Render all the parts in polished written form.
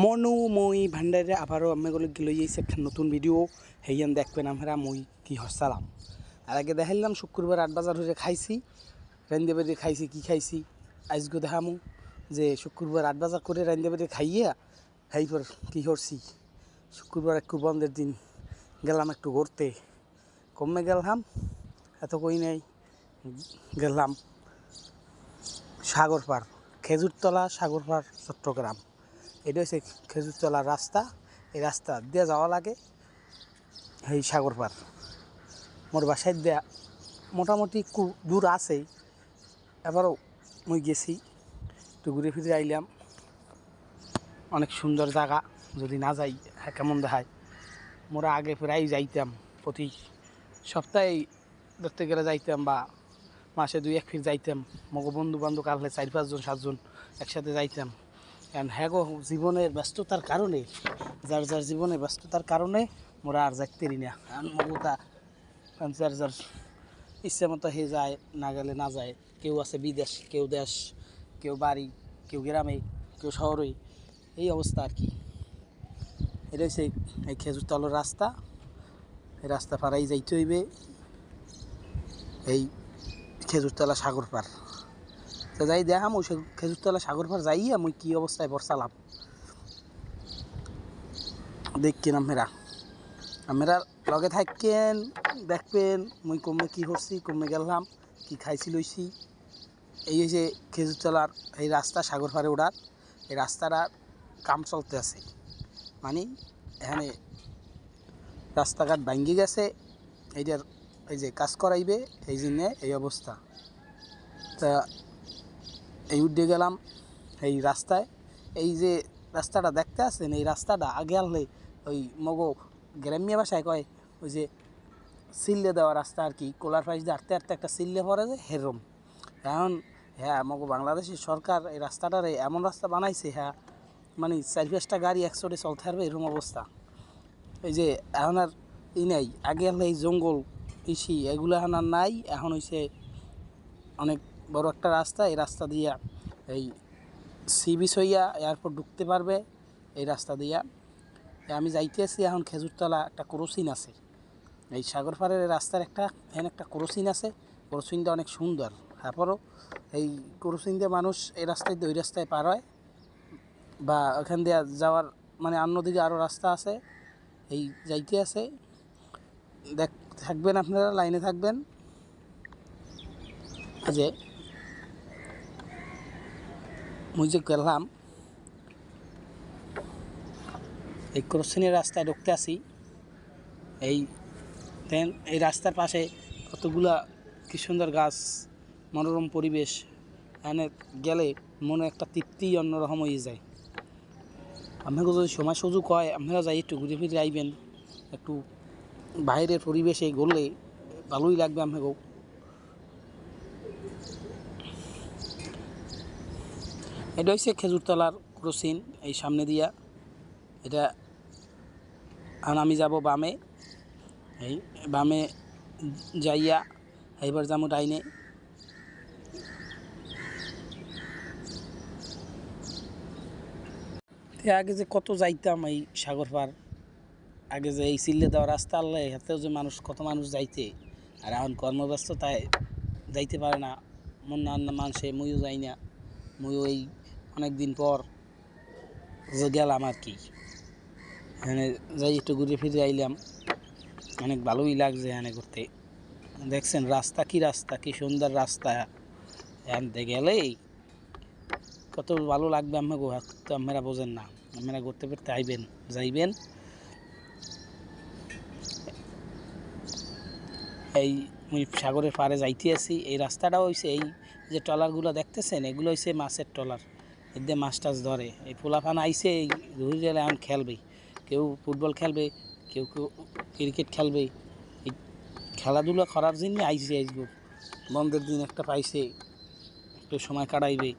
মনু মই ভান্ডারে আবারও আমি লই যাইছি একটা নতুন ভিডিও হেয়ান দেখবেন আমরা মই কি হসালাম। আর আগে দেখাইলাম শুক্রবার 8 বাজার হয়ে খাইছি রান্দে বেড়ে খাইছি কি খাইছি আজকে দেখামু যে শুক্রবার 8 বাজার করে রান্দে বেড়ে খাইয়া হাইপর কি করছি। শুক্রবার একটু বন্ধের দিন গেলাম একটু ঘুরতে, কমে গেলাম এত কই নাই, গেলাম সাগরপাড় খেজুরতলা সাগরপাড় চট্টগ্রাম। এটা হচ্ছে খেজুরতলার রাস্তা, এই রাস্তা দিয়ে যাওয়া লাগে এই সাগরপাড়। মোর বাসায় দেয়া মোটামুটি দূর আছেই, এবারও মুই গেছি একটু ঘুরে ফিরে আইলাম। অনেক সুন্দর জায়গা, যদি না যাই হ্যাঁ কেমন দেখায়। মোরা আগে প্রায় যাইতাম, প্রতি সপ্তাহে ধরতে গেলে যাইতাম বা মাসে 2-1 ফির যাইতাম। মগো বন্ধু বান্ধব কালকে 4-5 জন 7 জন একসাথে যাইতাম। কারণ হ্যাঁ গো জীবনের ব্যস্ততার কারণে, যার যার জীবনের ব্যস্ততার কারণে মোরা আর যাইতে পারি না। কারণ মগোতা যার যার ইচ্ছে মতো হে যায়, না গেলে না যায়। কেউ আছে বিদেশ, কেউ দেশ, কেউ বাড়ি, কেউ গ্রামে, কেউ শহরে, এই অবস্থা আর কি। এটা হচ্ছে এই খেজুরতলার রাস্তা। এই রাস্তা পাড়াই যাইতে হইবে এই খেজুরতলা সাগরপাড়। তো যাই দেখাম ওই খেজুরতলা সাগরপাড় যাইয়া মুই কী অবস্থায় বর্ষালাম দেখকেন আমরা লগে থাকেন, দেখবেন মুই কমে কী করছি, কমে গেলাম কি খাইছি লইছি। এই হচ্ছে খেজুরতলার এই রাস্তা সাগরপাড়ে ওঠার। এই রাস্তাটার কাম চলতে আছে, মানে এখানে রাস্তাঘাট ভাঙ্গি গেছে, এইটার এই যে কাজ করাইবে, এই জন্যে এই অবস্থা। তা এই উঠে গেলাম এই রাস্তায়। এই যে রাস্তাটা দেখতে আছেন, এই রাস্তাটা আগে আনলে ওই মগো গ্রাম্য ভাষায় কয় ওই যে সিল্লে দেওয়া রাস্তা আর কি। কোলার পাশ দিয়ে হাঁটতে হাঁটতে একটা সিল্লে পড়ে যায় হেরম। এখন হ্যাঁ মগো বাংলাদেশের সরকার এই রাস্তাটারে এমন রাস্তা বানাইছে, হ্যাঁ মানে 4-5টা গাড়ি একসাথে চলতে পারবে এরকম অবস্থা। এই যে এখন আর নাই, আগে আনলে এই জঙ্গল কৃষি এগুলো এখন আর নাই। এখন হয়েছে অনেক বড় একটা রাস্তা, এই রাস্তা দিয়া এই সি বিচ হইয়া এয়ারপোর্ট ঢুকতে পারবে এই রাস্তা দিয়া। আমি যাইতেছি এখন খেজুরতলা একটা ক্রসিং আছে, এই সাগরপাড়ের রাস্তার এখানে একটা ক্রসিং আছে। ক্রসিংটা অনেক সুন্দর। তারপরও এই ক্রসিং দিয়ে মানুষ এই রাস্তায় দিয়ে ওই রাস্তায় পার হয়, বা ওখান দিয়ে যাওয়ার মানে অন্যদিকে আরও রাস্তা আছে। এই যাইতে আছে, থাকবেন আপনারা, লাইনে থাকবেন। যে মুই যে গেলাম এই ক্রসিংয়ের রাস্তায় ঢুকতে আসি, এই রাস্তার পাশে কতগুলা কি সুন্দর গাছ, মনোরম পরিবেশ। এনে গেলে মনে একটা তৃপ্তি অন্যরকম হয়ে যায়। আপনাকে যদি সময় সুযোগ হয় আপনারা যাই একটু ঘুরে ফিরে আইবেন, একটু বাইরের পরিবেশে ঘুরলে ভালোই লাগবে আপনাকেও। এটা হচ্ছে খেজুরতলার ক্রসিং, এই সামনে দিয়া এটা। আর আমি যাব বামে, এই বামে যাইয়া এইবার যাবো ডাইনে। আগে যে কত যাইতাম এই সাগরপাড়, আগে যে এই সিল্লে দেওয়া রাস্তা আনলে হাতেও যে কত মানুষ যাইতে, আর এখন কর্মব্যস্ততায় যাইতে পারে না অন্যান্য মানুষে। মুইও যাই না, মুইও এই অনেক দিন পর যে গেলাম আর কি। এখানে যাই একটু ঘুরে ফিরে আইলাম, অনেক ভালোই লাগছে এখানে ঘুরতে। দেখছেন রাস্তা কি সুন্দর রাস্তা। এখানে গেলেই কত ভালো লাগবে আমাকে, তো আপনারা বোঝেন না। আপনারা ঘুরতে ফিরতে আইবেন, যাইবেন। এই সাগরের পাড়ে যাইতে আসি। এই রাস্তাটাও হয়েছে, এই যে ট্রলারগুলো দেখতেছেন এগুলো হয়েছে মাছের ট্রলার, এতে মাছ টাছ ধরে। এই পোলাফান আইসে এই ধরে গেলে এখন খেলবে, কেউ ফুটবল খেলবে, কেউ ক্রিকেট খেলবে। এই খেলাধুলা করার জন্য আসবো, বন্ধের দিন একটা পাইছে, একটু সময় কাটাইবে,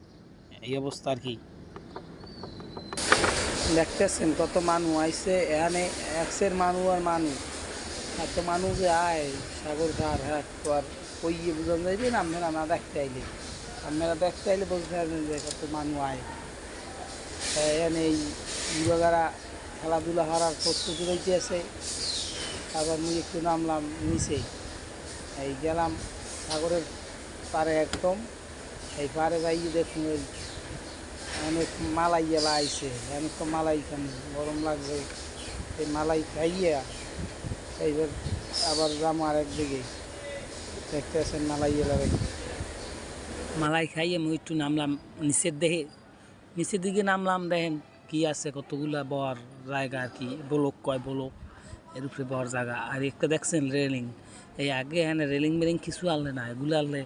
এই অবস্থা আর কি। দেখতেছেন কত মানুষ আইসে এখানে, এক্সের মানুষ আর মানুষ, এত মানুষ যে আয় সাগর পার। হ্যাঁ তো আর কইয়ে বুঝানো যাইবে না, আপনারা না দেখতে আইলে বুঝতে পারবেন যে কত মানুষ আয় এখানে। এই যুবকেরা খেলাধুলা করার প্রস্তুতি রইতে আছে। তারপর মুই একটু নামলাম নিচে, এই গেলাম সাগরের পাড়ে একদম। এই পাড়ে যাইয়ে দেখুন অনেক মালাই এলা আইছে, অনেক তো মালাই খান, গরম লাগবে। এই মালাই খাইয়া এইবার আবার যাবো আর একদিকে, দেখতে আছেন মালাই এলাকায়। মালাই খাইয়ে মুই একটু নামলাম নিচের দিকে নামলাম। দেখেন কি আছে, কতগুলা বর জায়গা আর কি, বলক কয় বলক, এর উপরে বর জায়গা। আর একটা দেখছেন রেলিং, এই আগে এখানে রেলিং মেলিং কিছু আনলে না, এগুলো আনলে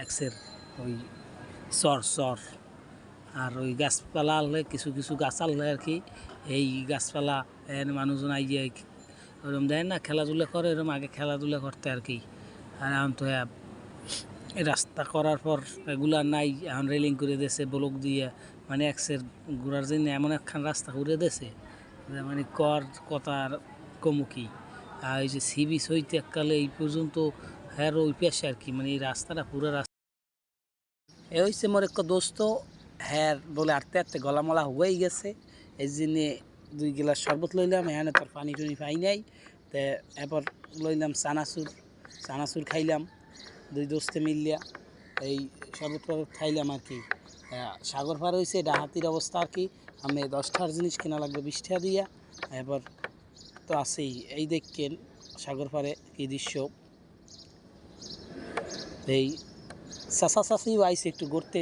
একসের ওই চর। আর ওই গাছপালা আনলে কিছু কিছু গাছ আনলে আর কি, এই গাছপালা এখানে মানুষজন আইয়ে ওরকম দেয় না, খেলাধুলা করে, এরকম আগে খেলাধুলা করতে আর কি। আর এখন তো রাস্তা করার পর এগুলা নাই, এখন রেলিং করে দিয়েছে ব্লক দিয়ে, মানে একসের ঘোরার জন্য এমন একখান রাস্তা করে দিয়েছে, মানে কথার কমুকি। আর এই যে সি বিচ হইতে এককালে এই পর্যন্ত হ্যাঁ ওই পেশে আর কি, মানে এই রাস্তাটা পুরো রাস্তা। এ হচ্ছে মোর এক দোস্ত, হ্যাঁ বলে আটতে আটতে গলামলা হয়েই গেছে। এই জন্যে 2 গ্লাস শরবত লইলাম, এখানে তোর পানি টুনি পাই নাই। তো এরপর লইলাম চানাচুর খাইলাম 2 দোস্তে মিলিয়া, এই শরবত খাইলাম আর কি। সাগর পার হয়েছে, ডাহাতির অবস্থা আর কি। আমি 10 টাকার জিনিস কেনা লাগবে 20 টাকা দিয়া। এবার তো আছেই, এই দেখেন সাগর পারে কি দৃশ্য। এই চাষিও আইসে একটু ঘুরতে,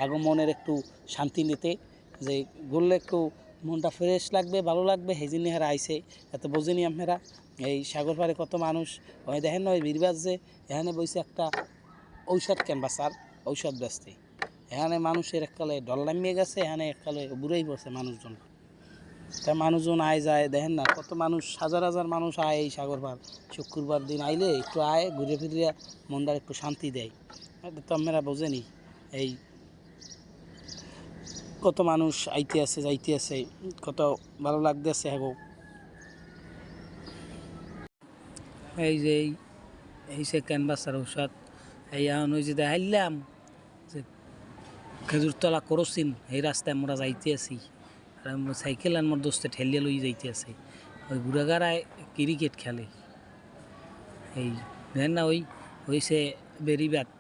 এখন মনের একটু শান্তি নিতে, যে ঘুরলে একটু মনটা ফ্রেশ লাগবে, ভালো লাগবে, সেই জন্য হেরা আইসে। এত বোঝেনি আপনারা, এই সাগর পাড়ে কত মানুষ। ওই দেখেন না ওই বীরবাজ যে এখানে বইছে একটা ঔষধ ক্যানভাসার, ঔষধ বেচতে। এখানে মানুষের এককালে ডল নামিয়ে গেছে, এখানে এককালে বুড়েই পড়ছে মানুষজন। তা মানুষজন আয় যায়, দেখেন না কত মানুষ, হাজার হাজার মানুষ আয় এই সাগর পাড়। শুক্রবার দিন আইলে একটু আয়, ঘুরে ফিরে মনটার একটু শান্তি দেয়। তো আপনারা বোঝেনি, এই কত মানুষ আইতে আছে যাইতে আছে, কত ভালো লাগতেছে। হ্যাঁ এই যে এই সে ক্যানভাসার ঔষধ, এই এখন ওই যে দেখাইলাম যে খেজুরতলা করসিন, এই রাস্তায় আমরা যাইতে আছি। আর আমরা সাইকেল আর মোর দোস্তে ঠেলিয়ে লই যাইতে আছে। ওই ঘুরাগাড়ায় ক্রিকেট খেলে, এই দেখেন না ওই হইছে বেরিবাত,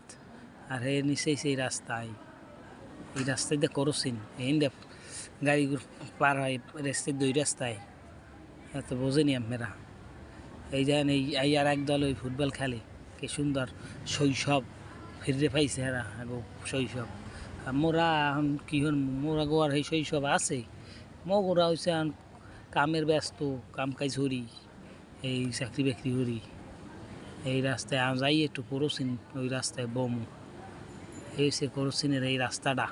আর হে নিচে সেই রাস্তায়, এই রাস্তায় দিয়ে করসিন, এই গাড়ি পার হয় রাস্তায় 2 রাস্তায়। এত বোঝেনি আপনারা। এই যেন এই আর একদল ওই ফুটবল খেলে, কি সুন্দর শৈশব ফিরে পাইছে এরা, আগো শৈশব। আর মোরা এখন কি হন, মোরা গোয়ার এই শৈশব আছে, মগোরা হয়েছে এখন কামের ব্যস্ত, কাম কাজ হরি, এই চাকরি বাকরি হরি। এই রাস্তায় যাই একটু করসিন, ওই রাস্তায় বমু। এই সে করসিনের এই রাস্তাটা,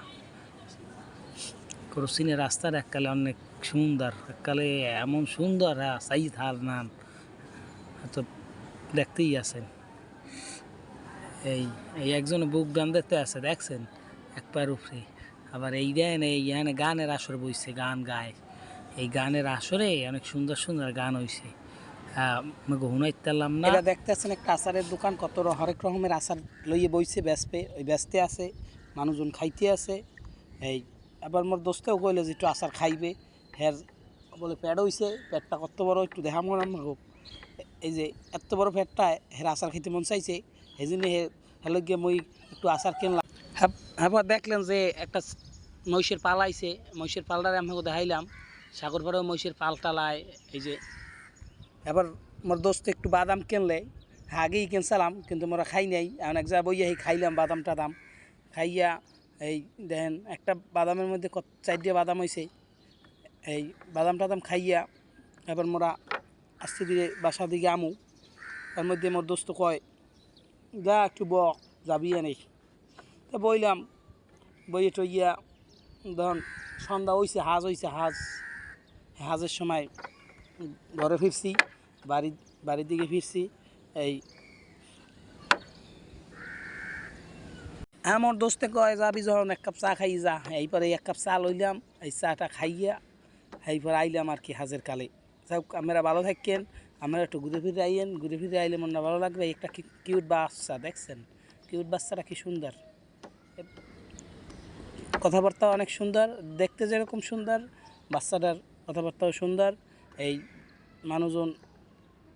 করসিনের রাস্তাটা এককালে অনেক সুন্দর, এককালে এমন সুন্দর, হ্যাঁ সাই থার নান তো দেখতেই আছেন। এই এই একজন বুক গান দেখতে আছে, দেখছেন এক পায়ের উপরে। আবার এই দেন এই এখানে গানের আসর বইছে, গান গায়। এই গানের আসরে অনেক সুন্দর সুন্দর গান হইছে। হ্যাঁ হুনাইতাম না, এটা দেখতেছেন একটা আচারের দোকান, কত হরেক রকমের আচার লইয়ে বইছে বেচবে, ওই বেচতে আছে, মানুষজন খাইতে আছে। এই আবার মোর দোস্তেও কইলে যে একটু আচার খাইবে, হ্যাঁ বলে পেট হইছে, পেটটা কত বড় একটু দেখাম হোক। এই যে এত বড় পেটটা, হের আচার খেতে মন চাইছে, এই জন্য হেলে গিয়ে মই একটু আচার কিনলাম। হ্যাঁ দেখলেন যে একটা মহিষের পাল আইছে, মহিষের পালটারে আমাকে দেখাইলাম। সাগর পাড়েও মহিষের পাল টালায়। এই যে এবার মোর দোস্ত একটু বাদাম কিনলে, আগেই কিনছিলাম কিন্তু মোরা খাই নাই, এমন এক জায়গায় বইয়া খাইলাম বাদাম টাদাম খাইয়া। এই দেখেন একটা বাদামের মধ্যে 4টা বাদাম হয়েছে। এই বাদাম টাদাম খাইয়া এবার মোরা আস্তে ধীরে বাসার দিকে আমু। তার মধ্যে মোর দোস্ত কয় যা একটু যাবি নেই। তা বইলাম, বইয়ে টইয়া ধরুন সন্ধ্যা হয়েছে, হয়েছে হাজের সময় ঘরে ফিরছি, বাড়ির দিকে ফিরছি। এই আমার দোস্তে কয় যাবি যখন 1 কাপ চা খাই যা। এইপরে 1 কাপ চা লইলাম, এই চাটা খাইয়া এইপর আইলাম আর কি হাজের কালে। যাই হোক আপনারা ভালো থাকেন, আমরা একটু ঘুরে ফিরে আইয়েন, ঘুরে ফিরে আইলে মনটা ভালো লাগবে। একটা কিউট বাচ্চা দেখছেন, কিউট বাচ্চাটা কি সুন্দর, কথাবার্তা অনেক সুন্দর, দেখতে যেরকম সুন্দর বাচ্চাটার কথাবার্তাও সুন্দর। এই মানুষজন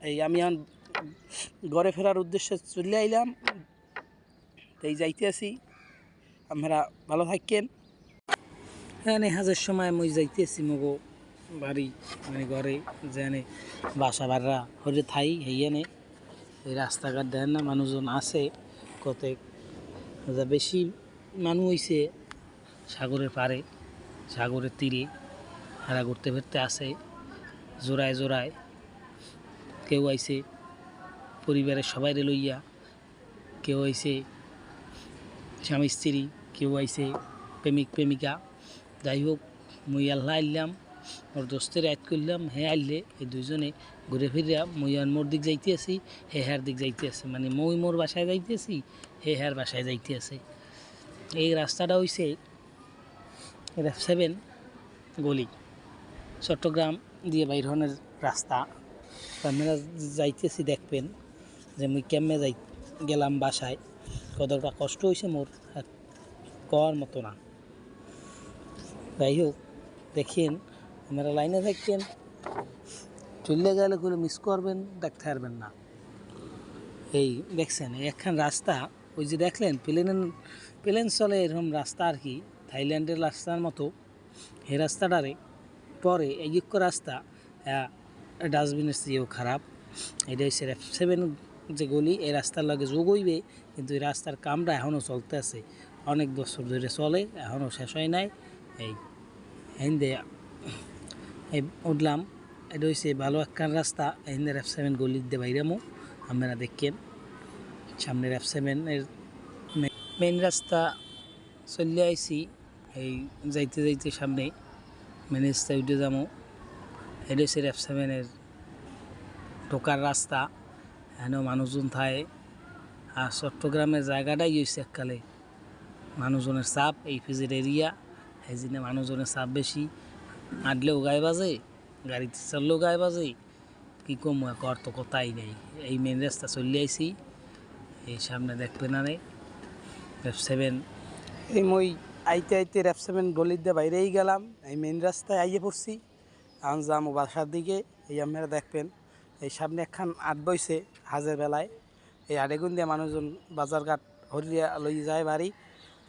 এই আমি এখন ঘরে ফেরার উদ্দেশ্যে চলে আইলাম, এই যাইতে আছি। আপনারা ভালো থাকেন। এখানে হাজার সময় মই যাইতেছি মগো বাড়ি মানে ঘরে যেনে বাসা বাড়া হরে থাই হেইয়ানে এই রাস্তাঘাট দেন না মানুষজন আছে কতেক যা বেশি মানুষ হইছে সাগরের পাড়ে সাগরের তীরে হারা ঘুরতে ফিরতে আসে জোড়ায় জোড়ায়। কেউ আইছে পরিবারের সবাইরে লইয়া, কেউ আইছে স্বামী স্ত্রী, কেউ আইছে প্রেমিক প্রেমিকা। যাই হোক মুই আল্লাহ আইলাম ওর দোস্তের অ্যাড করলাম, হে আইলে এই দুইজনে ঘুরে ফিরিয়া মুই আর মোর দিক যাইতে আছি, হে হ্যার দিক যাইতে আছে, মানে মই মোর বাসায় যাইতে আছি, হে হ্যার বাসায় যাইতে আছে। এই রাস্তাটা হইছে F7 গলি, চট্টগ্রাম দিয়ে বাইর হনের রাস্তা। আপনারা যাইতেছি দেখবেন যে মুই কেমনে যাই গেলাম বাসায়, কতটা কষ্ট হয়েছে মোর আর কওয়ার মতো না। যাই হোক দেখেন আপনারা লাইনে থাকেন, চলে গেলে কোনো মিস করবেন, দেখতে পারবেন না। এই দেখছেন একখান রাস্তা, ওই যে দেখলেন প্লেন চলে এরকম রাস্তা আর কি, থাইল্যান্ডের রাস্তার মতো। এই রাস্তাটারে পরে এই রাস্তা ডাস্টবিনের চেয়েও খারাপ। এটা হচ্ছে F7 যে গলি, এই রাস্তার লগে যোগ হইবে, কিন্তু এই রাস্তার কামটা এখনও চলতে আছে, অনেক বছর ধরে চলে, এখনও শেষ হয় নাই। এই হিন্দে এই উঠলাম, এটা হচ্ছে ভালো একখান রাস্তা। হিন্দের F7 গলির দিয়ে বাইরামো, আপনারা দেখেন সামনের F7 এর মেইন রাস্তা চলে আইছি। এই যাইতে যাইতে সামনে মেন রাস্তায় উঠে যাবো। এটা হচ্ছে F7 এর ঢোকার রাস্তা, এখানেও মানুষজন থাকে। আর চট্টগ্রামের জায়গাটাই হচ্ছে এককালে মানুষজনের চাপ, এই ফিজের এরিয়া, এই জন্য মানুষজনের চাপ বেশি। আঁটলেও গায়ে বাজে, গাড়িতে চললেও গায়ে বাজে, কী কম কর তো কথাই নেই। এই মেন রাস্তা চলে আইছি, এই সামনে দেখবেন আরে F7। এই মই আইতে আইতে F7 গলির দিয়ে বাইরেই গেলাম, এই মেন রাস্তায় আইয়ে পড়ছি। এখন যাবো বাসার দিকে। এই আপনারা দেখবেন এই সামনে একখান আট বইছে হাজের বেলায়, এই আড়েগুন দিয়ে মানুষজন বাজারঘাট হরিয়া লই যায় বাড়ি,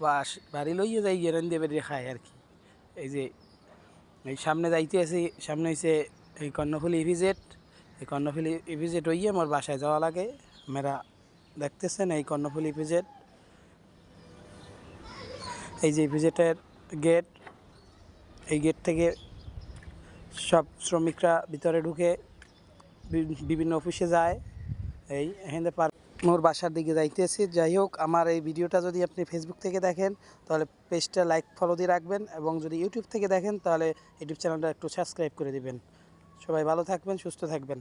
বা বাড়ি লইয়ে যাই গেরেন দিয়ে বেরিয়ে খায় আর কি। এই যে এই সামনে যাইতে আছি, সামনে হয়েছে এই কর্ণফুলি ইভিজেট। এই কর্ণফুলি ইভিজেট হইয়ে আমার বাসায় যাওয়া লাগে। আপনারা দেখতেছেন এই কর্ণফুলি ইভিজেট, এই যে ইভিজেটের গেট, এই গেট থেকে সব শ্রমিকরা ভিতরে ঢুকে বিভিন্ন অফিসে যায়। এই এখানে মোর বাসার দিকে যাইতেছি। যাই হোক, আমার এই ভিডিওটা যদি আপনি ফেসবুক থেকে দেখেন তাহলে পেজটা লাইক ফলো দিয়ে রাখবেন, এবং যদি ইউটিউব থেকে দেখেন তাহলে ইউটিউব চ্যানেলটা একটু সাবস্ক্রাইব করে দিবেন। সবাই ভালো থাকবেন, সুস্থ থাকবেন।